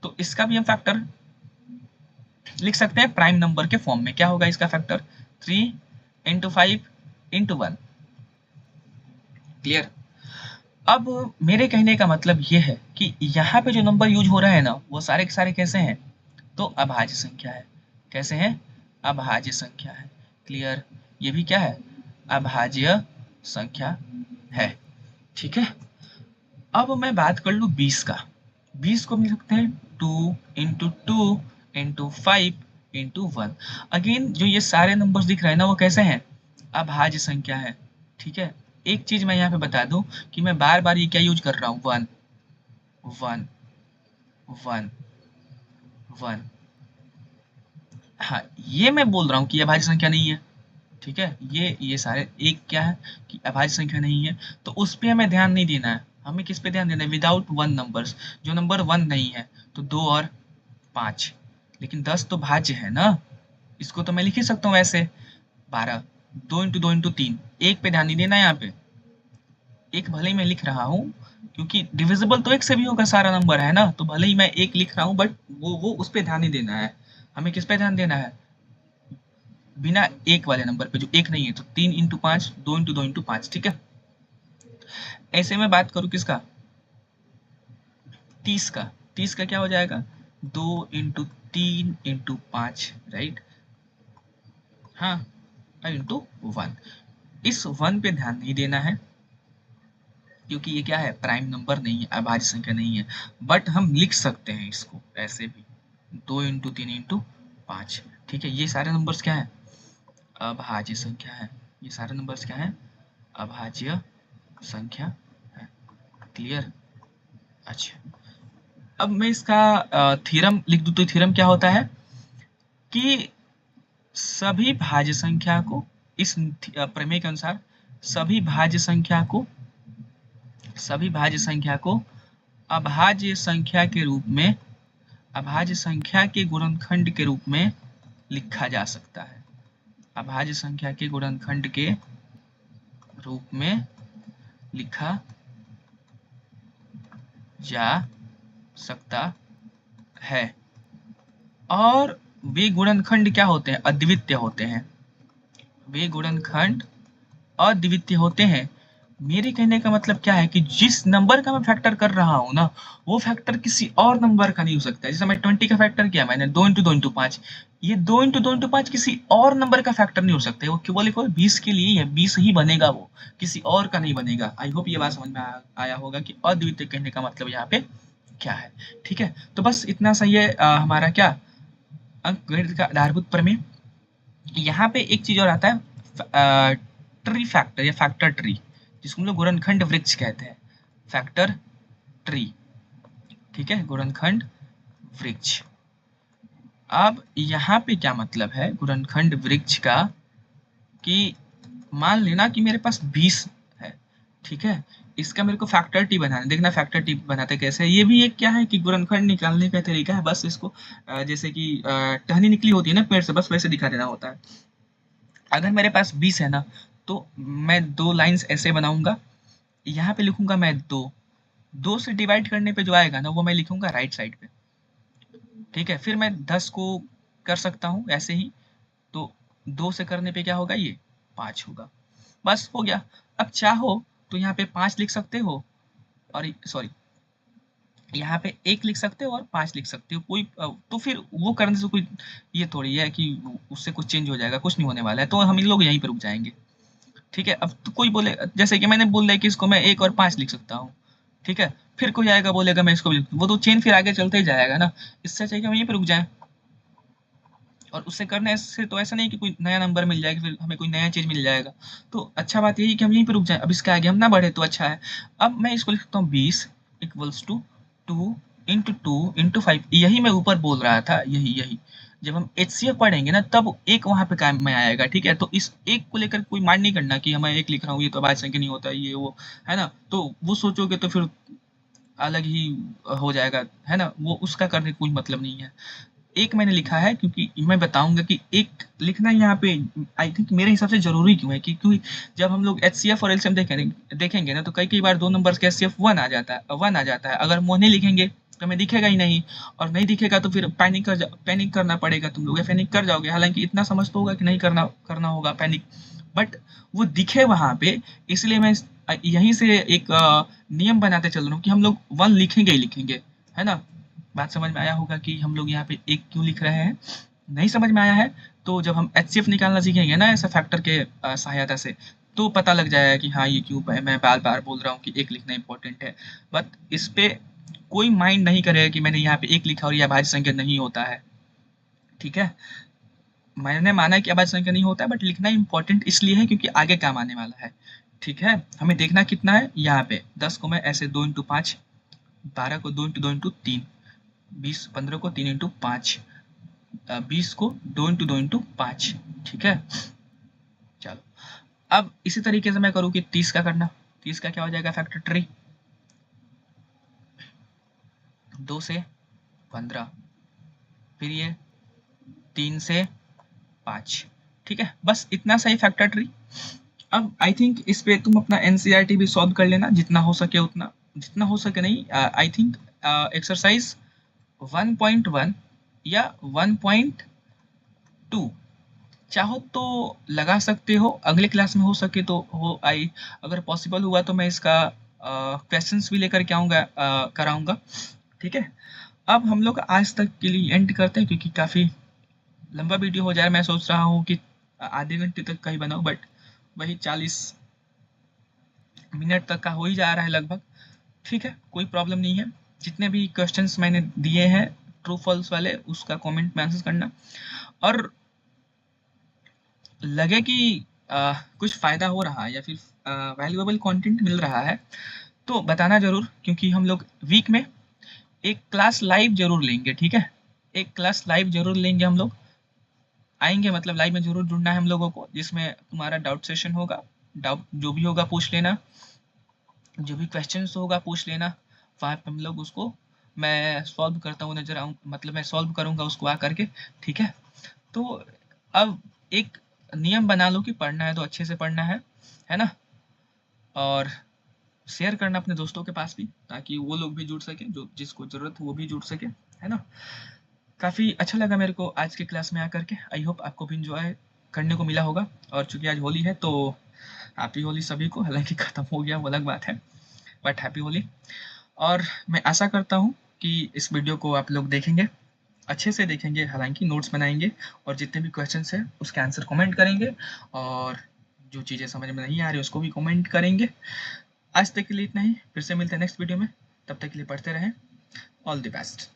तो इसका भी हम फैक्टर लिख सकते हैं प्राइम नंबर के फॉर्म में। क्या होगा इसका फैक्टर? 3 into 5 into 1। क्लियर? अब मेरे कहने का मतलब ये है कि यहाँ पे जो नंबर यूज हो रहा है ना, वो सारे के सारे कैसे हैं? तो अभाज्य संख्या है। कैसे हैं? अभाज्य संख्या है। क्लियर? ये भी क्या है? अभाज्य संख्या है, ठीक है। अब मैं बात कर लूँ 20 का। 20 को मिल सकते हैं 2 इंटू 2 इंटू 5 इंटू 1। अगेन जो ये सारे नंबर्स दिख रहे हैं ना, वो कैसे हैं? अभाज्य संख्या है, ठीक है। एक चीज मैं यहाँ पे बता दूं कि मैं बार बार ये क्या यूज कर रहा हूँ, 1 1 1 1। हाँ, ये मैं बोल रहा हूँ कि अभाज्य संख्या नहीं है, ठीक है। ये सारे एक क्या है कि अभाज्य संख्या नहीं है, तो उस पे हमें ध्यान नहीं देना है। हमें किस पे ध्यान देना है? विदाउट 1 नंबर्स, जो नंबर 1 नहीं है, तो 2 और 5। लेकिन 10 तो भाज्य है ना, इसको तो मैं लिख ही सकता हूँ ऐसे 12। 2 इंटू 2 इंटू 3, एक पे ध्यान नहीं देना है यहाँ पे। एक भले ही मैं लिख रहा हूँ, क्योंकि डिविजिबल तो एक से भी होगा सारा नंबर है ना, तो भले ही मैं एक लिख रहा हूँ, बट वो उस पे ध्यान नहीं देना है। हमें किस पे ध्यान देना है? बिना एक वाले नंबर पे जो एक नहीं है। तो 3 इंटू 5, 2 इंटू 2 इंटू 5, ठीक है। ऐसे में बात करूँ किसका? 30 का। 30 का क्या हो जाएगा? 2 इंटू 3 इंटू 5, राइट, हाँ, इंटू 1। इस 1 पे ध्यान नहीं देना है, क्योंकि ये क्या है? प्राइम नंबर नहीं है, अभाज्य संख्या नहीं है। बट हम लिख सकते हैं इसको ऐसे भी, 2 इंटू 3 इंटू 5, ठीक है। ये सारे नंबर्स क्या है? अभाज्य संख्या है। ये सारे नंबर्स क्या है? अभाज्य संख्या है। क्लियर? अच्छा, अब मैं इसका थ्योरम लिख दूं तो थ्योरम क्या होता है कि सभी भाज्य संख्या को, इस प्रमेय के अनुसार सभी भाज्य संख्या को, सभी भाज्य संख्या को अभाज्य संख्या के रूप में, अभाज्य संख्या के गुणनखंड के रूप में लिखा जा सकता है। अभाज्य संख्या के गुणनखंड के रूप में लिखा जा सकता है। और वे गुणनखंड क्या होते हैं? अद्वितीय होते हैं। वे गुणनखंड अद्वितीय होते हैं। मेरे कहने का मतलब क्या है कि जिस नंबर का मैं फैक्टर कर रहा हूँ ना, वो फैक्टर किसी और नंबर का नहीं हो सकता। जैसे मैं 20 का फैक्टर किया मैंने 2 इंटू 2 इंटू 5, ये 2 इंटू 2 इंटू 5 किसी और नंबर का फैक्टर नहीं हो सकता। वो केवल 20 के लिए है, 20 ही बनेगा, वो किसी और का नहीं बनेगा। आई होप ये बात समझ में आया होगा कि अद्वितीय कहने का मतलब यहाँ पे क्या है। ठीक है, तो बस इतना सही है हमारा क्या अंकगणित का आधारभूत प्रमेय। यहाँ पे एक चीज और आता है, ट्री फैक्टर या फैक्टर ट्री, जिसको हम लोग गुणनखंड वृक्ष कहते हैं। फैक्टर ट्री, ठीक है, गुणनखंड वृक्ष। अब यहाँ पे क्या मतलब है गुणनखंड वृक्ष का, कि मान लेना कि मेरे पास 20 है, ठीक है, इसका मेरे को फैक्टर टी बनाना। देखना फैक्टर टी बनाते कैसे है। ये भी एक क्या है कि गुणनखंड निकालने का तरीका है। बस इसको जैसे कि टहनी निकली होती है ना पेड़ से, बस वैसे दिखा देना होता है। अगर मेरे पास 20 है ना, तो मैं 2 लाइंस ऐसे बनाऊंगा। यहाँ पे लिखूंगा मैं 2 से डिवाइड करने पे जो आएगा ना, वो मैं लिखूंगा राइट साइड पे। ठीक है, फिर मैं 10 को कर सकता हूँ ऐसे ही, तो 2 से करने पे क्या होगा, ये 5 होगा। बस हो गया। अब चाहो तो यहाँ पे 5 लिख सकते हो, और सॉरी यहाँ पे 1 लिख सकते हो और 5 लिख सकते हो। कोई तो फिर वो करने से कोई ये थोड़ी है कि उससे कुछ चेंज हो जाएगा, कुछ नहीं होने वाला है। तो हम लोग यहीं पे रुक जाएंगे। ठीक है, अब तो कोई बोले, जैसे कि मैंने बोल दिया कि इसको मैं 1 और 5 लिख सकता हूँ। ठीक है, फिर कोई आएगा बोलेगा मैं इसको भी, वो तो चेन फिर आगे चलते ही जाएगा ना। इससे चाहिए हम यहीं पे रुक जाएं। और उससे करने से तो ऐसा नहीं कि कोई नया नंबर मिल जाएगा, फिर हमें कोई नया चीज मिल जाएगा। तो अच्छा बात यही कि हम यहीं पे रुक जाएं, अब इसके आगे हम ना बढ़े तो अच्छा है। अब मैं इसको लिखता हूँ 20 इक्वल्स टू 2 इंटू 5, यही मैं ऊपर बोल रहा था, यही यही। जब हम एचसीएफ पढ़ेंगे ना, तब एक वहां पे काम में आएगा। ठीक है, तो इस एक को लेकर कोई माइंड नहीं करना कि मैं एक लिख रहा हूँ, ये तो अभाज्य संख्या नहीं होता, ये वो है ना। तो वो सोचोगे तो फिर अलग ही हो जाएगा, है ना। वो उसका करने का कोई मतलब नहीं है। एक मैंने लिखा है क्योंकि मैं बताऊंगा कि एक लिखना यहाँ पे आई थिंक मेरे हिसाब से जरूरी क्यों है, कि क्योंकि जब हम लोग एचसीएफ और एलसीएम देखेंगे ना, तो कई कई बार 2 नंबर्स का एचसीएफ 1 आ जाता है। अगर वो नहीं लिखेंगे तो हमें दिखेगा ही नहीं, और नहीं दिखेगा तो फिर पैनिक करना पड़ेगा। तुम लोग पैनिक कर जाओगे, हालांकि इतना समझ तो होगा कि नहीं करना करना होगा पैनिक, बट वो दिखे वहां पे। इसलिए मैं यहीं से एक नियम बनाते चल रहा हूँ कि हम लोग 1 लिखेंगे ही लिखेंगे, है ना। बात समझ में आया होगा कि हम लोग यहाँ पे एक क्यों लिख रहे हैं। नहीं समझ में आया है तो जब हम एचसीएफ निकालना सीखेंगे ना ऐसा फैक्टर के सहायता से, तो पता लग जाएगा कि हाँ ये क्यों मैं बार बार बोल रहा हूँ कि एक लिखना इंपॉर्टेंट है। बट इस पे कोई माइंड नहीं करेगा कि मैंने यहाँ पे एक लिखा और ये अभाज्य संख्या नहीं होता है। ठीक है, मैंने माना कि अभाज्य संख्या नहीं होता है, बट लिखना इंपॉर्टेंट इसलिए है क्योंकि आगे काम आने वाला है। ठीक है, हमें देखना कितना है यहाँ पे। 10 को मैं ऐसे 2 इंटू 5, 12 को 2 इंटू 2 इंटू 3, 20 15 को 3 इंटू 5, 20 को 2 इंटू 2 इंटू 5। ठीक है, चलो अब इसी तरीके से मैं करूँ कि 30 का करना। 30 का क्या हो जाएगा फैक्टर ट्री, 2 से 15, फिर ये 3 से 5। ठीक है, बस इतना सही फैक्टर ट्री। अब आई थिंक इस पे तुम अपना एनसीईआरटी भी सॉल्व कर लेना, जितना हो सके उतना। जितना हो सके नहीं, आई थिंक एक्सरसाइज 1.1 या 1.2 चाहो तो लगा सकते हो। अगले क्लास में हो सके तो हो आई, अगर पॉसिबल हुआ तो मैं इसका क्वेश्चंस भी लेकर के आऊँगा, कराऊँगा। ठीक है, अब हम लोग आज तक के लिए एंड करते हैं क्योंकि काफ़ी लंबा वीडियो हो जाए। मैं सोच रहा हूँ कि आधे घंटे तक का ही बनाऊँ, बट वही 40 मिनट तक का हो ही जा रहा है लगभग। ठीक है, कोई प्रॉब्लम नहीं है। जितने भी क्वेश्चंस मैंने दिए हैं ट्रू फॉल्स वाले, उसका कमेंट में आंसर करना, और लगे कि कुछ फ़ायदा हो रहा है या फिर वैल्यूएबल कंटेंट मिल रहा है तो बताना ज़रूर, क्योंकि हम लोग वीक में एक क्लास लाइव ज़रूर लेंगे। ठीक है, एक क्लास लाइव ज़रूर लेंगे हम लोग, आएंगे मतलब लाइव में ज़रूर जुड़ना है हम लोगों को, जिसमें तुम्हारा डाउट सेशन होगा। डाउट जो भी होगा पूछ लेना, जो भी क्वेश्चंस होगा पूछ लेना, वहाँ पे हम लोग उसको मैं सॉल्व करता हूँ नजर आऊँ, मतलब मैं सॉल्व करूँगा उसको आ करके। ठीक है, तो अब एक नियम बना लो कि पढ़ना है तो अच्छे से पढ़ना है ना। और शेयर करना अपने दोस्तों के पास भी, ताकि वो लोग भी जुड़ सके, जो जिसको जरूरत हो वो भी जुड़ सके, है ना। काफ़ी अच्छा लगा मेरे को आज की क्लास में आकर के। आई होप आपको भी इंजॉय करने को मिला होगा। और चूंकि आज होली है तो हैप्पी होली सभी को, हालांकि ख़त्म हो गया वो अलग बात है, बट हैप्पी होली। और मैं आशा करता हूँ कि इस वीडियो को आप लोग देखेंगे, अच्छे से देखेंगे, हालांकि नोट्स बनाएंगे और जितने भी क्वेश्चंस हैं उसके आंसर कमेंट करेंगे, और जो चीज़ें समझ में नहीं आ रही उसको भी कमेंट करेंगे। आज तक के लिए इतना ही, फिर से मिलते हैं नेक्स्ट वीडियो में। तब तक के लिए पढ़ते रहें। All the best.